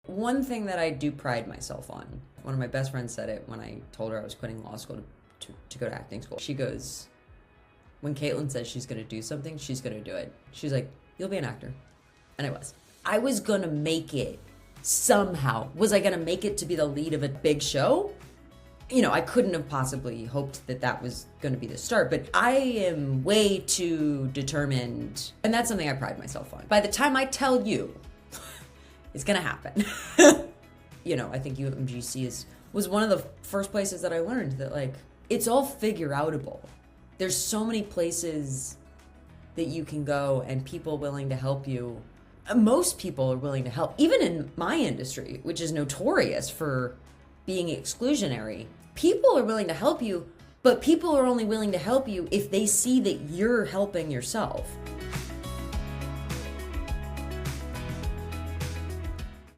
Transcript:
One thing that I do pride myself on, one of my best friends said it when I told her I was quitting law school to go to acting school. She goes, when Caitlin says she's gonna do something, she's gonna do it. She's like, you'll be an actor. And I was. I was gonna make it somehow. Was I gonna make it to be the lead of a big show? You know, I couldn't have possibly hoped that that was gonna be the start, but I am way too determined. And that's something I pride myself on. By the time I tell you, it's gonna happen. You know, I think UMGC was one of the first places that I learned that, like, it's all figure outable. There's so many places that you can go and people willing to help you. Most people are willing to help, even in my industry, which is notorious for being exclusionary. People are willing to help you, but people are only willing to help you if they see that you're helping yourself.